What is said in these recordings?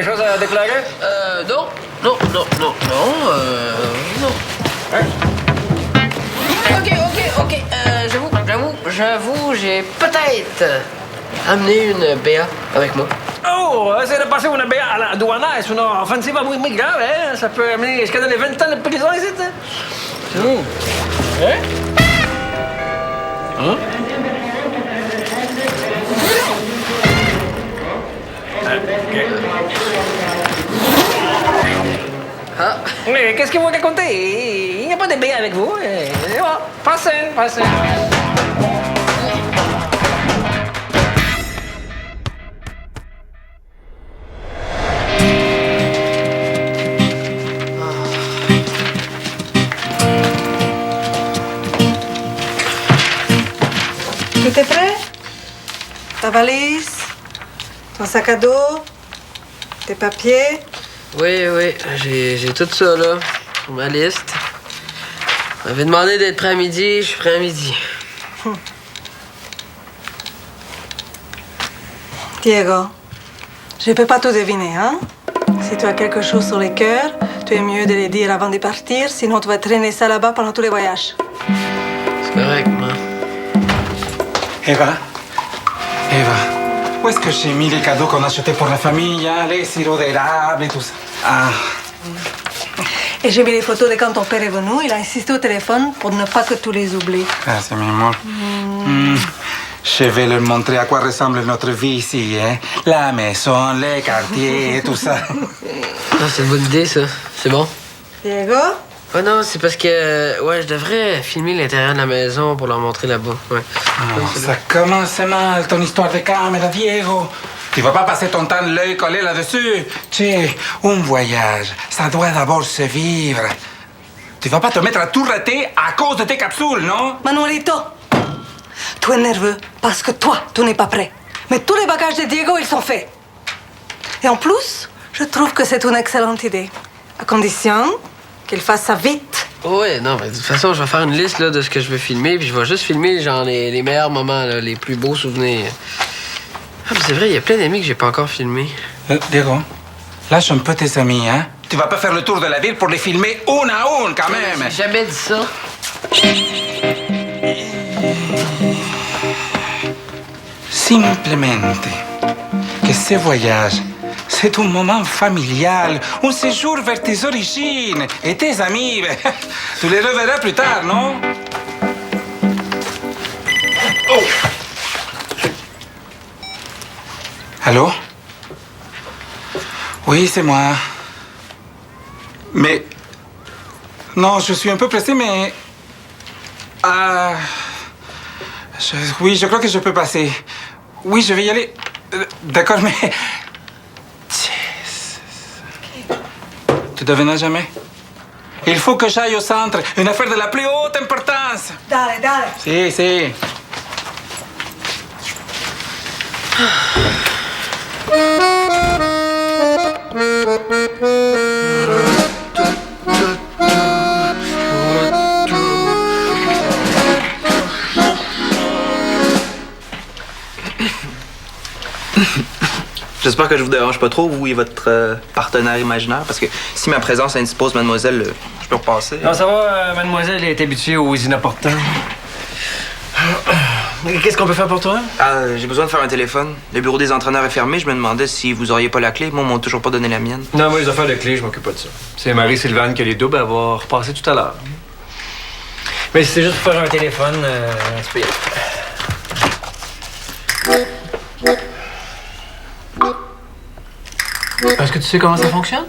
quelque chose à déclarer? Non. Non. Hein? OK. J'avoue, j'ai peut-être amené une BA avec moi. Oh, essayer de passer une BA à la douanaire sur une offensive muy grave, hein? Ça peut amener jusqu'à donner 20 ans de prison ici, hein? Hein? Hein? OK. Ah. Mais qu'est-ce que vous racontez? Il n'y a pas de BA avec vous. Passez. Tout est prêt? Ta valise? Ton sac à dos? Tes papiers? Oui, j'ai tout ça, là, sur ma liste. On m'avait demandé d'être prêt à midi, je suis prêt à midi. Diego, je ne peux pas tout deviner, hein? Si tu as quelque chose sur les cœurs, tu es mieux de le dire avant de partir, sinon tu vas traîner ça là-bas pendant tous les voyages. C'est correct, moi. Eva, où est-ce que j'ai mis les cadeaux qu'on a achetés pour la famille, hein? Les sirops d'érable et tout ça? Ah. Et j'ai mis les photos de quand ton père est venu. Il a insisté au téléphone pour ne pas que tu les oublies. Gracias, mi amor. Je vais leur montrer à quoi ressemble notre vie ici, hein? La maison, les quartiers et tout ça. Ah, c'est une bonne idée, ça. C'est bon. Diego? Ouais, non, c'est parce que... je devrais filmer l'intérieur de la maison pour leur montrer là-bas. Ouais. Ça commence mal, ton histoire de caméra, Diego. Tu vas pas passer ton temps l'œil collé là-dessus. Tiens, un voyage, ça doit d'abord se vivre. Tu vas pas te mettre à tout rater à cause de tes capsules, non? Manuelito, tu es nerveux parce que toi, tu n'es pas prêt. Mais tous les bagages de Diego, ils sont faits. Et en plus, je trouve que c'est une excellente idée. À condition qu'il fasse ça vite. Ouais, non, mais de toute façon, je vais faire une liste là, de ce que je veux filmer, puis je vais juste filmer genre les meilleurs moments, là, les plus beaux souvenirs. Ah, mais c'est vrai, il y a plein d'amis que j'ai pas encore filmés. Diego, lâche un peu tes amis, hein? Tu vas pas faire le tour de la ville pour les filmer une à une, quand même. J'ai jamais dit ça. Simplemente que ce voyage, c'est un moment familial, un séjour vers tes origines et tes amis. Tu les reverras plus tard, non? Oh! Allô? Oui, c'est moi. Mais... Non, je suis un peu pressé, mais... Oui, je crois que je peux passer. Oui, je vais y aller. D'accord, mais... Tu devineras jamais. Il faut que j'aille au centre. Une affaire de la plus haute importance. Dale. Si. J'espère que je vous dérange pas trop, vous et votre partenaire imaginaire, parce que si ma présence indispose mademoiselle, je peux repasser. Non, ça va, mademoiselle est habituée aux inopportuns. Qu'est-ce qu'on peut faire pour toi? J'ai besoin de faire un téléphone. Le bureau des entraîneurs est fermé. Je me demandais si vous auriez pas la clé. Moi, on m'a toujours pas donné la mienne. Non, moi, les affaires de clé, je m'occupe pas de ça. C'est Marie-Sylvane qui a les doubles, elle va repasser tout à l'heure. Mais si c'est juste pour faire un téléphone, c'est pas y aller. Est-ce que tu sais comment ça fonctionne?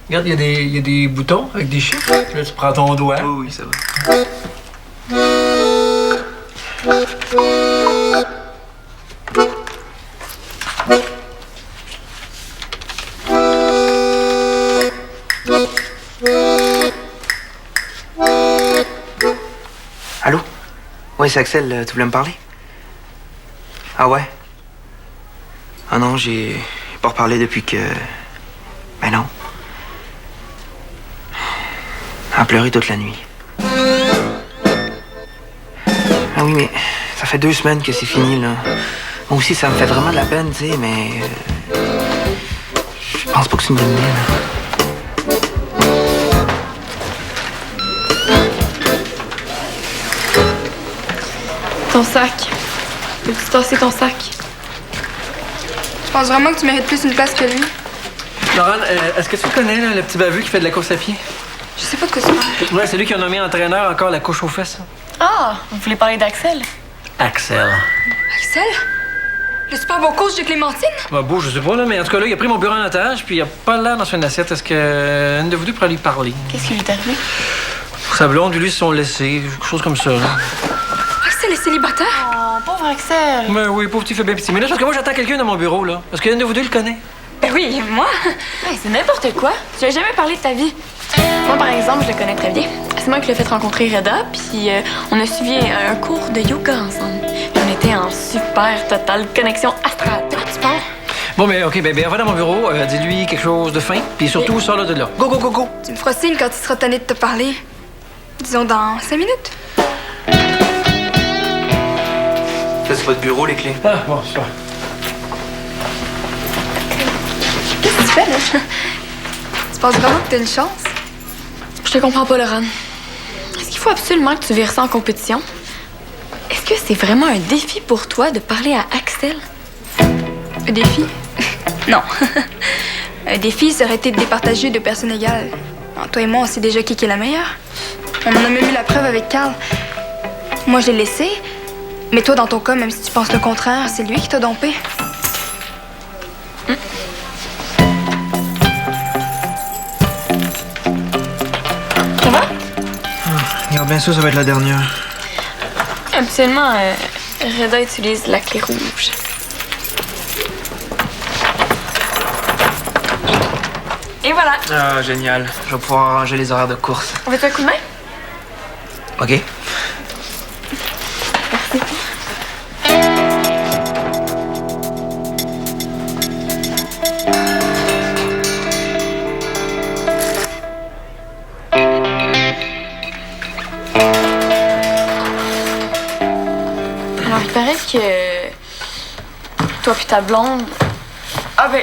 Regarde, il y a des boutons avec des chiffres. Là, tu prends ton doigt. Oui, ça va. Allô? Oui, c'est Axel. Tu voulais me parler? Ah ouais? Ah non, j'ai pas reparlé depuis que... Ben non. Elle a pleuré toute la nuit. Ah oui, mais ça fait 2 semaines que c'est fini, là. Moi aussi, ça me fait vraiment de la peine, tu sais, mais... pense pas que c'est une bonne idée, là. Ton sac. Peux-tu tasser ton sac? Je pense vraiment que tu mérites plus une place que lui. Laurent, est-ce que tu connais là, le petit bavu qui fait de la course à pied? Je sais pas de quoi tu parles. Ouais, c'est lui qui a nommé entraîneur encore la couche aux fesses. Ah, vous voulez parler d'Axel? Axel. Axel? Le super beau coach de Clémentine? Bah, beau, je sais pas, là, mais en tout cas, là, il a pris mon bureau en otage, puis il a pas l'air dans son assiette. Est-ce que une de vous deux pourrait lui parler? Qu'est-ce qui lui est arrivé? Sa blonde, lui, se sont laissés, quelque chose comme ça, là. Axel est célibataire? Oh, pauvre Axel. Mais oui, pauvre petit fait bien petit. Mais là, parce que moi, j'attends quelqu'un dans mon bureau, là. Est-ce qu'une de vous deux le connaît? Ben oui, moi. Hey, c'est n'importe quoi. Tu as jamais parlé de ta vie. Moi, par exemple, je le connais très bien. C'est moi qui l'ai fait rencontrer Reda, puis on a suivi un cours de yoga ensemble. Puis on était en super totale connexion astrale. Tu penses? Bon, mais OK, ben, va dans mon bureau, dis-lui quelque chose de fin, puis surtout, sors-le de là. Go, go, go, go! Tu me feras signe quand tu seras tanné de te parler. Disons dans 5 minutes. Ça, c'est votre bureau, les clés. Ah, bon, super. Qu'est-ce que tu fais, là? Tu penses vraiment que t'as une chance? Je te comprends pas, Laurent. Est-ce qu'il faut absolument que tu vires ça en compétition? Est-ce que c'est vraiment un défi pour toi de parler à Axel? Un défi? Non. Un défi, ça aurait été de départager de personnes égales. Non, toi et moi, on sait déjà qui est la meilleure. On en a même eu la preuve avec Carl. Moi, je l'ai laissé. Mais toi, dans ton cas, même si tu penses le contraire, c'est lui qui t'a dompé. Ça va? Regarde bien ça, ça va être la dernière. Habituellement, Reda utilise la clé rouge. Et voilà. Ah, génial. Je vais pouvoir arranger les horaires de course. On fait un coup de main? OK. Alors, il paraît que toi puis ta blonde... Ah ben,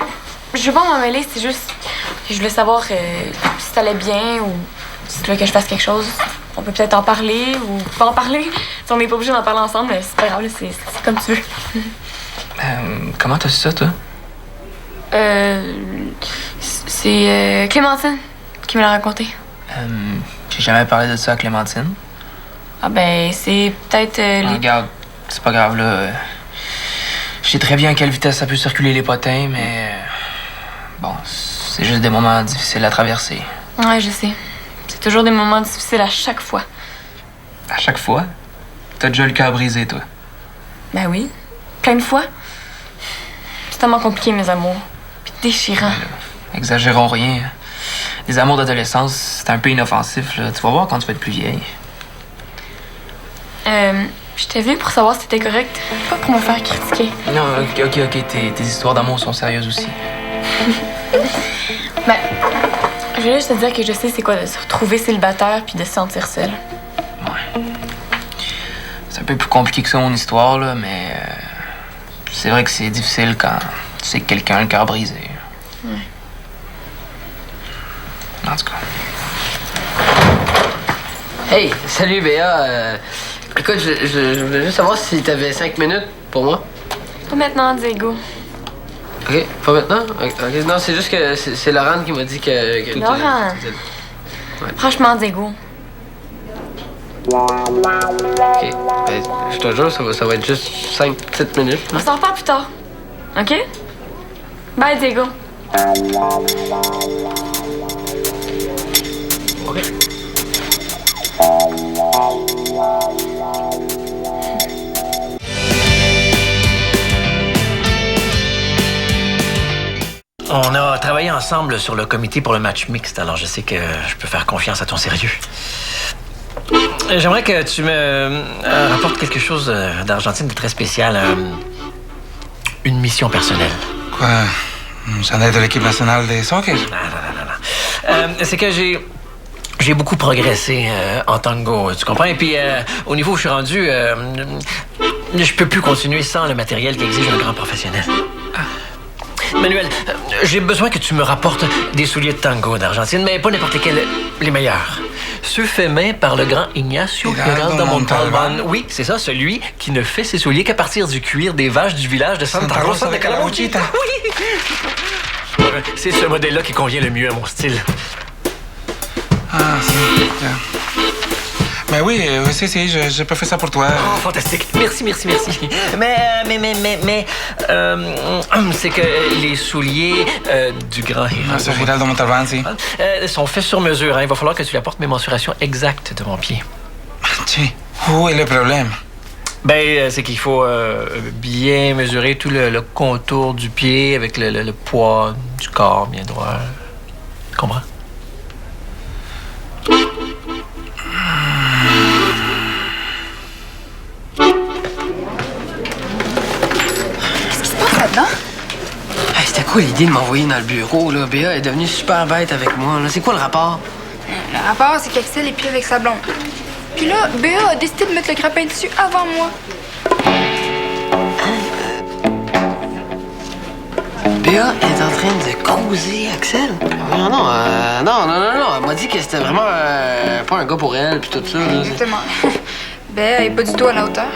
je veux pas m'en mêler, c'est juste que je voulais savoir si t'allais bien ou si tu veux que je fasse quelque chose. On peut peut-être en parler ou pas en parler. Si on n'est pas obligé d'en parler ensemble, mais c'est pas grave, là, c'est comme tu veux. Comment t'as su ça, toi? C'est Clémentine qui me l'a raconté. J'ai jamais parlé de ça à Clémentine. Ah ben, c'est peut-être Regarde, c'est pas grave, là. Je sais très bien à quelle vitesse ça peut circuler les potins, mais... bon, c'est juste des moments difficiles à traverser. Ouais, je sais. C'est toujours des moments difficiles à chaque fois. À chaque fois? T'as déjà le cœur brisé, toi. Ben oui. Plein de fois. C'est tellement compliqué, mes amours. Puis déchirant. Exagérons rien. Les amours d'adolescence, c'est un peu inoffensif, là. Tu vas voir quand tu vas être plus vieille. Je t'ai vu pour savoir si t'étais correct, pas pour me faire critiquer. Non, OK. Tes histoires d'amour sont sérieuses aussi. Ben, je voulais juste te dire que je sais c'est quoi de se retrouver célibataire puis de se sentir seul. Ouais. C'est un peu plus compliqué que ça, mon histoire, là, mais... c'est vrai que c'est difficile quand tu sais que quelqu'un a le cœur brisé. Ouais. En tout cas. Hey, salut Béa. Écoute, je voulais juste savoir si t'avais 5 minutes pour moi. Pas maintenant, Diego. OK, pas maintenant? OK, non, c'est juste que c'est Laurent qui m'a dit que Laurent. Ouais. Franchement, Diego. OK, ben, je te jure, ça va être juste 5 petites minutes. On s'en reparle plus tard. OK? Bye, Diego. OK. On a travaillé ensemble sur le comité pour le match mixte, alors je sais que je peux faire confiance à ton sérieux. J'aimerais que tu me rapportes quelque chose d'Argentine de très spécial. Une mission personnelle. Quoi? Ça en est de l'équipe nationale des soccer? Non. C'est que j'ai beaucoup progressé en tango, tu comprends? Et puis, au niveau où je suis rendu, je peux plus continuer sans le matériel qui exige un grand professionnel. Manuel, j'ai besoin que tu me rapportes des souliers de tango d'Argentine, mais pas n'importe lesquels, les meilleurs. Ceux faits main par le grand Ignacio Giraldo Montalban. Oui, c'est ça, celui qui ne fait ses souliers qu'à partir du cuir des vaches du village de Santa Rosa de Calamuchita. Oui! C'est ce modèle-là qui convient le mieux à mon style. Ah, si. Mais oui, si, je peux faire ça pour toi. Oh, fantastique. Merci. Mais, c'est que les souliers du grand Ah, ce Giraldo Montalban, si. sont faits sur mesure. Hein. Il va falloir que tu lui apportes mes mensurations exactes de mon pied. Tiens, où est le problème? Ben, c'est qu'il faut bien mesurer tout le contour du pied avec le poids du corps bien droit. Tu comprends? Hey, c'était quoi l'idée de m'envoyer dans le bureau, là? Béa est devenue super bête avec moi, là. C'est quoi le rapport? Le rapport, c'est qu'Axel est plus avec sa blonde. Puis là, Béa a décidé de mettre le grappin dessus avant moi. Béa est en train de causer Axel? Non. Elle m'a dit que c'était vraiment pas un gars pour elle, puis tout ça. Là. Exactement. Béa est pas du tout à la hauteur.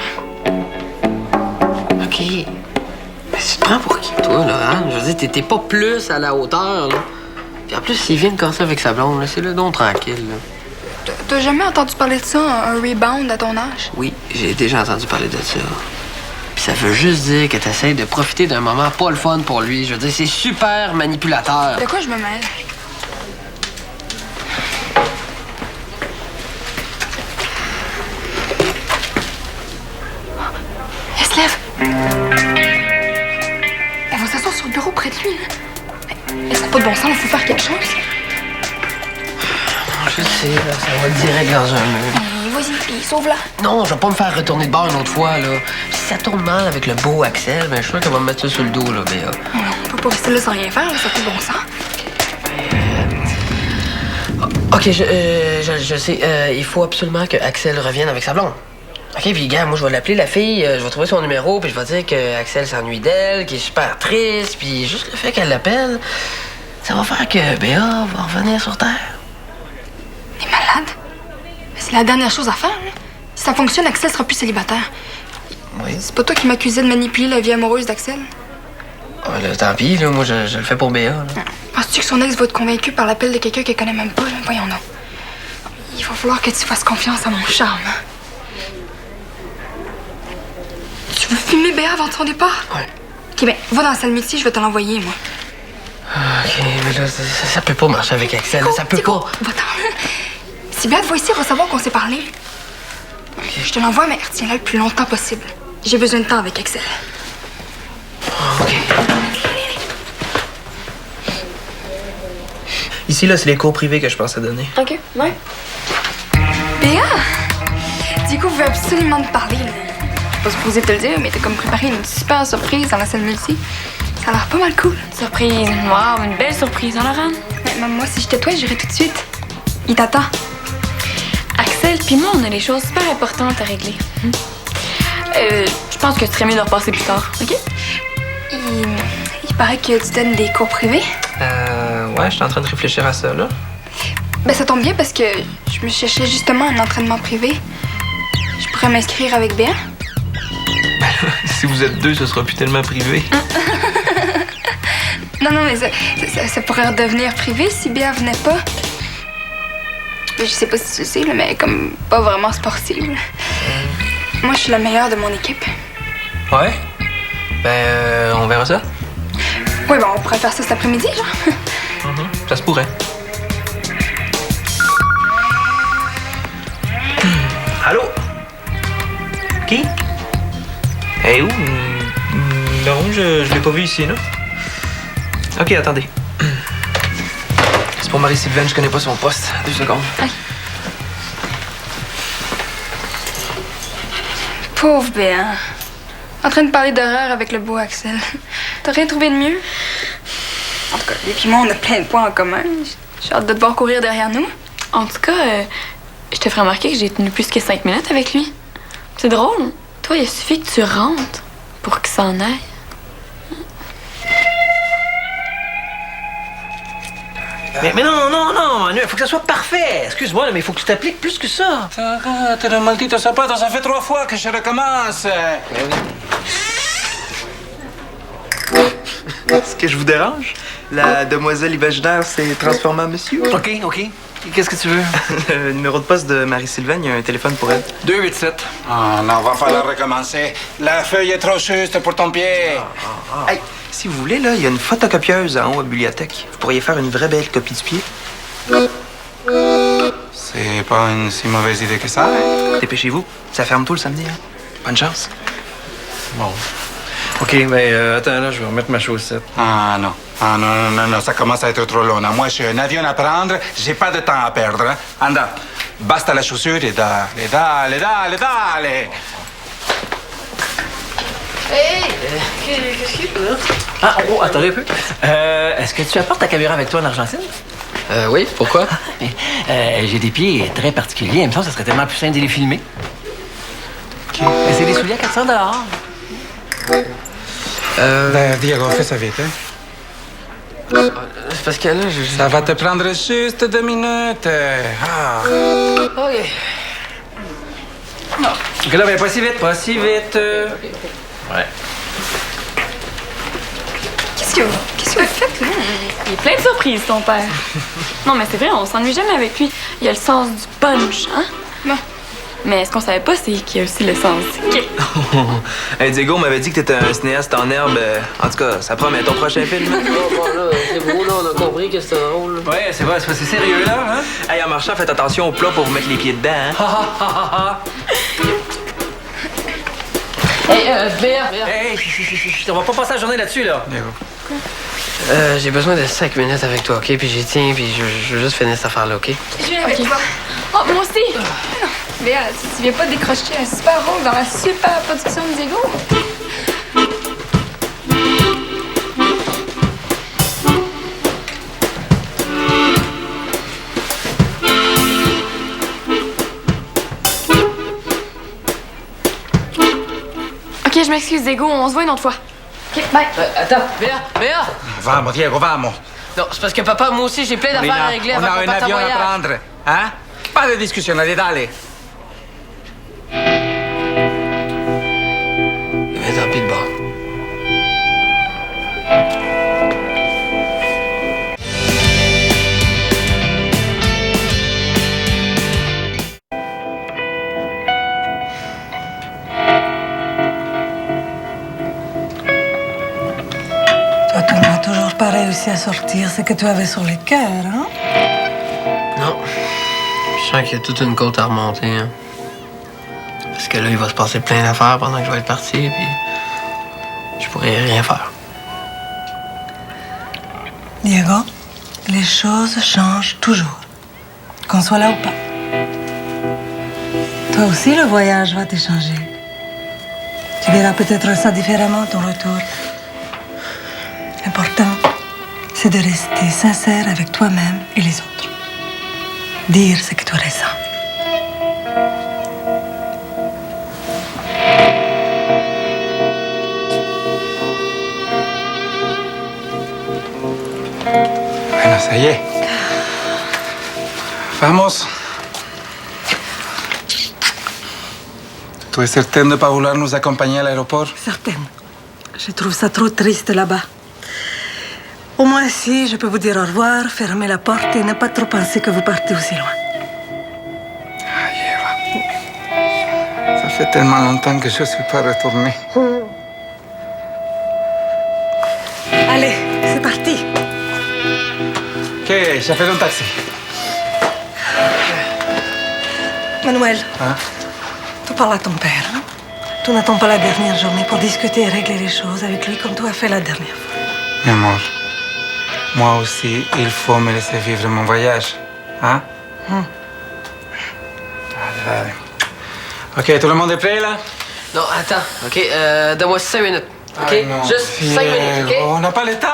OK. Mais tu te prends pour qui, toi, là, hein? Je veux dire, t'es pas plus à la hauteur, là. Puis en plus, il vient de casser avec sa blonde, là. C'est le don tranquille, là. T'as jamais entendu parler de ça, un rebound à ton âge? Oui, j'ai déjà entendu parler de ça. Puis ça veut juste dire que t'essayes de profiter d'un moment pas le fun pour lui. Je veux dire, c'est super manipulateur. De quoi je me mêle? Elle se lève. Elle va s'asseoir sur le bureau près de lui. Est-ce que pas de bon sens? Il faut faire quelque chose. Je sais, là, ça va direct dans un mur. Vas-y, sauve-la. Non, je vais pas me faire retourner de bord une autre fois, là. Si ça tourne mal avec le beau Axel, ben je suis sûr qu'elle va me mettre ça sur le dos, là, Béa. On peut pas rester là sans rien faire, là, ça fait bon sens. OK, je sais. Il faut absolument que Axel revienne avec sa blonde. OK, puis gars, moi, je vais l'appeler la fille, je vais trouver son numéro, puis je vais dire que Axel s'ennuie d'elle, qu'il est super triste, puis juste le fait qu'elle l'appelle, ça va faire que Béa va revenir sur Terre. T'es malade? C'est la dernière chose à faire, là. Si ça fonctionne, Axel sera plus célibataire. Oui. C'est pas toi qui m'accusais de manipuler la vie amoureuse d'Axel? Ah, là, tant pis, là, moi, je le fais pour Béa, là. Penses-tu que son ex va être convaincu par l'appel de quelqu'un qu'elle connaît même pas, là? Voyons donc. Il va falloir que tu fasses confiance à mon charme. Tu veux filmer Béa avant son départ? Ouais. OK, ben, va dans la salle métier, je vais te l'envoyer, moi. OK, mais là, ça peut pas marcher avec Axel, là, ça peut pas. Va-t'en. Si Béa te voit ici, elle va savoir qu'on s'est parlé. Je te l'envoie, mais retiens-la le plus longtemps possible. J'ai besoin de temps avec Axel. OK. Ici, là, c'est les cours privés que je pensais donner. OK, ouais. Béa! Du coup, je veux absolument te parler, là. Je suis pas supposée te le dire, mais t'as comme préparé une super surprise dans la salle multi. Ça a l'air pas mal cool. Surprise. Wow, une belle surprise, hein, Laurent? Mais même moi, si j'étais toi, j'irais tout de suite. Il t'attend. Axel puis moi, on a des choses super importantes à régler. Je pense que tu serais mieux de repasser plus tard, OK? Il paraît que tu donnes des cours privés. Ouais, je suis en train de réfléchir à ça, là. Ben, ça tombe bien parce que je me cherchais justement un entraînement privé. Je pourrais m'inscrire avec Béa. Si vous êtes deux, ce sera plus tellement privé. Non, mais ça pourrait redevenir privé si Béa venait pas. Je sais pas si tu le sais, là, mais comme pas vraiment sportive. Moi, je suis la meilleure de mon équipe. Ouais? Ben, on verra ça. Oui, ben on pourrait faire ça cet après-midi, genre. Ça se pourrait. Allô? Qui? Eh où? Non, je l'ai pas vu ici, là. OK, attendez. C'est pour Marie-Sylvaine, je connais pas son poste. 2 secondes. Aïe. Pauvre Béa. En train de parler d'horreur avec le beau Axel. T'as rien trouvé de mieux? En tout cas, lui et moi, on a plein de points en commun. J'ai hâte de te voir courir derrière nous. En tout cas, je te ferai remarquer que j'ai tenu plus que 5 minutes avec lui. C'est drôle. Toi, il suffit que tu rentres pour qu'il s'en aille. Mais non, Manu, il faut que ça soit parfait. Excuse-moi, là, mais il faut que tu t'appliques plus que ça. Arrête, le maldito zapato, ça fait 3 fois que je recommence. Est-ce que je vous dérange? La demoiselle imaginaire s'est transformée en monsieur. OK. Qu'est-ce que tu veux? Le numéro de poste de Marie-Sylvaine, il y a un téléphone pour elle. 287. Ah non, va falloir recommencer. La feuille est trop juste pour ton pied. Hey, si vous voulez, là, il y a une photocopieuse en haut à la bibliothèque. Vous pourriez faire une vraie belle copie du pied. C'est pas une si mauvaise idée que ça, hein? Dépêchez-vous, ça ferme tôt le samedi. Hein? Bonne chance. Bon. OK, attends, là, je vais remettre ma chaussette. Ah non, ça commence à être trop long. Non, moi, j'ai un avion à prendre, j'ai pas de temps à perdre. Hein? Anda, basta la chaussure et dale. Hey! Qu'est-ce qu'il y a, là? Ah, attendez un peu. Est-ce que tu apportes ta caméra avec toi en Argentine? Oui, pourquoi? J'ai des pieds très particuliers. Il me semble que ça serait tellement plus simple de les filmer. OK. Mais c'est des souliers à 400 $. Diego, fais ça vite, hein? C'est parce que là, Ça va te prendre juste 2 minutes. Ah. OK. OK, là, pas si vite. Ouais. Qu'est-ce que vous faites, là? Il est plein de surprises, ton père. Non, mais c'est vrai, on s'ennuie jamais avec lui. Il a le sens du punch, hein? Non. Mais ce qu'on savait pas, c'est qu'il a aussi le sens du kick. Hey, Diego m'avait dit que t'étais un cinéaste en herbe. En tout cas, ça promet ton prochain film. Bon, là, c'est beau, là, on a compris que c'était drôle. Ouais, c'est vrai, c'est sérieux, là, hein? Hey, en marchant, faites attention au plat pour vous mettre les pieds dedans. Hein? Hey, Béa! Hey, on va pas passer la journée là-dessus, là. Diego. J'ai besoin de 5 minutes avec toi, OK? Puis j'y tiens, puis je veux juste finir cette affaire-là, OK? Je viens avec toi. Oh, moi aussi! Béa, tu viens pas décrocher un super rôle dans la super production de Diego? OK, je m'excuse, Diego, on se voit une autre fois. OK, bye. Attends, Béa! Vamos, Diego, vamos. Non, c'est parce que papa, moi aussi, j'ai plein d'affaires à régler on avant a qu'on un parte en avion à voyage. prendre. Hein? Pas de discussion, allez, dale. Mais tant pis de bord. Toi, tu n'as toujours pas réussi à sortir ce que tu avais sur le cœur, hein? Non. Je sens qu'il y a toute une côte à remonter, hein. Parce que là, il va se passer plein d'affaires pendant que je vais être parti, puis je pourrais rien faire. Diego, les choses changent toujours, qu'on soit là ou pas. Toi aussi, le voyage va te changer. Tu verras peut-être ça différemment, ton retour. L'important, c'est de rester sincère avec toi-même et les autres. Dire ce que tu ressens. Bueno, ça y est. Vamos. Tu es certaine de ne pas vouloir nous accompagner à l'aéroport? Certaine. Je trouve ça trop triste là-bas. Au moins ici, je peux vous dire au revoir, fermer la porte et ne pas trop penser que vous partez aussi loin. Ay, Eva. Ça fait tellement longtemps que je ne suis pas retourné. Allez, c'est parti. Ok, j'appelle un taxi. Manuel, Hein? tu parles à ton père. Hein? Tu n'attends pas la dernière journée pour discuter et régler les choses avec lui comme tu as fait la dernière fois. Mi amor, moi aussi, il faut me laisser vivre mon voyage. Hein? Allez, allez. Ok, tout le monde est prêt, là? Non, attends, OK? Donne-moi 5 minutes, OK? Ay, no, Juste 5 minutes, OK? Diego, on n'a pas le temps.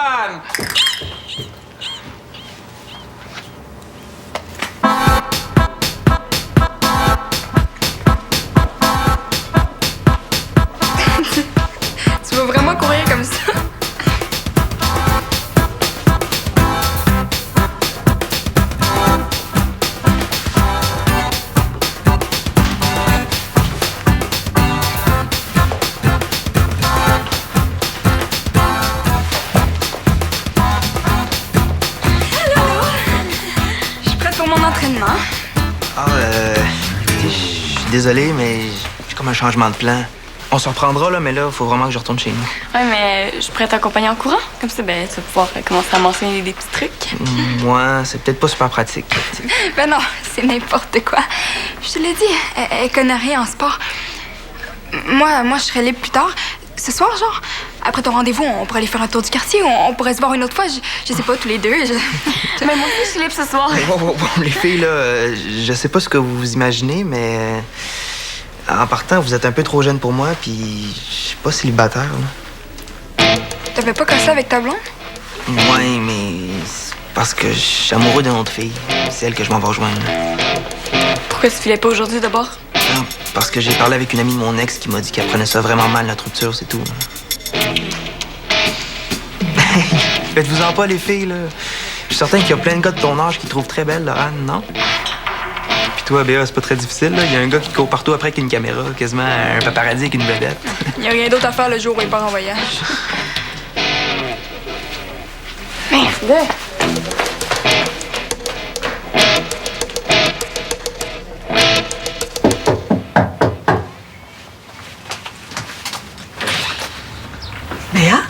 Tu vas vraiment courir comme ça? désolé, mais j'ai comme un changement de plan. On se reprendra, là, mais là, faut vraiment que je retourne chez nous. Ouais, mais je pourrais t'accompagner en courant. Comme ça, ben, tu vas pouvoir commencer à m'enseigner des petits trucs. Moi, c'est peut-être pas super pratique. Ben non, c'est n'importe quoi. Je te l'ai dit, elle connaît rien en sport. Moi, je serais libre plus tard. Ce soir, genre, après ton rendez-vous, on pourrait aller faire un tour du quartier. On pourrait se voir une autre fois. Je sais pas, tous les deux. Mais moi aussi, je suis libre ce soir. Bon, les filles, là, je sais pas ce que vous vous imaginez, mais... En partant, vous êtes un peu trop jeune pour moi, puis je suis pas célibataire, là. T'avais pas cassé avec ta blonde? Ouais, mais c'est parce que je suis amoureux d'une autre fille. C'est elle que je m'en vais rejoindre. Pourquoi tu filais pas aujourd'hui d'abord? Non, parce que j'ai parlé avec une amie de mon ex qui m'a dit qu'elle prenait ça vraiment mal, la rupture, c'est tout. Faites-vous-en pas, les filles, là. Je suis certain qu'il y a plein de gars de ton âge qui te trouvent très belle, Laurane, non? Puis toi, Béa, c'est pas très difficile, là. Il y a un gars qui te court partout après avec une caméra, quasiment un paparazzi avec une vedette. Il y a rien d'autre à faire le jour où il part en voyage. Merde! Béa?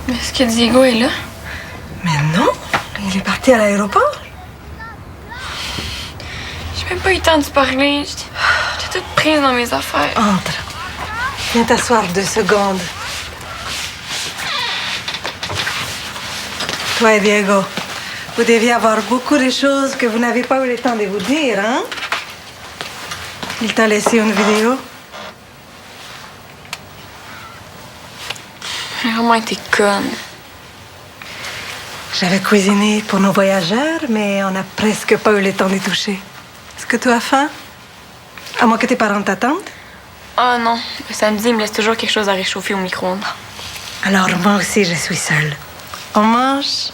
Est-ce que Diego est là? Mais non, il est parti à l'aéroport. J'ai même pas eu le temps de parler. J'étais toute prise dans mes affaires. Entre. Viens t'asseoir 2 secondes. Toi et Diego, vous deviez avoir beaucoup de choses que vous n'avez pas eu le temps de vous dire, hein? Il t'a laissé une vidéo? J'ai vraiment été conne. J'avais cuisiné pour nos voyageurs, mais on n'a presque pas eu le temps d'y toucher. Est-ce que tu as faim? À moins que tes parents t'attendent? Ah non, le samedi, il me laisse toujours quelque chose à réchauffer au micro-ondes. Alors moi aussi, je suis seule. On mange?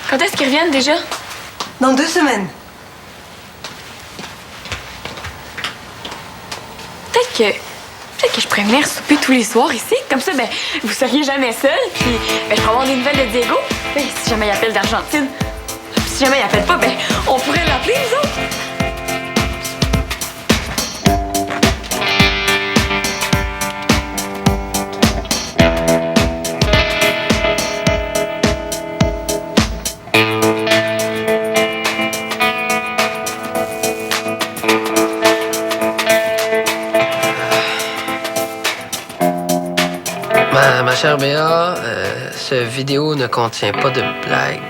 Quand est-ce qu'ils reviennent déjà? Dans 2 semaines. Peut-être que je pourrais venir souper tous les soirs ici. Comme ça, ben, vous seriez jamais seul. Puis, ben, je pourrais avoir des nouvelles de Diego. Ben, si jamais il appelle d'Argentine. Puis, si jamais il appelle pas, ben, on pourrait l'appeler, nous autres. Ma chère Béa, ce vidéo ne contient pas de blagues.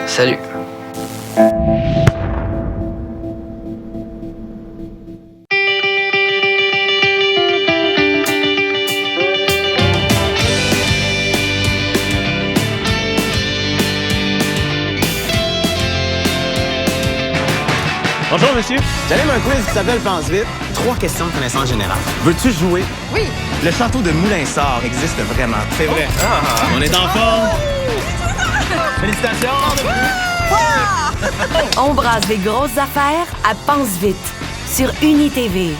Salut. Bonjour, monsieur. J'anime un quiz qui s'appelle Pense vite. 3 questions de connaissance générale. Veux-tu jouer? Oui. Le château de Moulinsart existe vraiment. C'est vrai. On est en forme. Félicitations. On brasse des grosses affaires à Pense vite sur UniTV.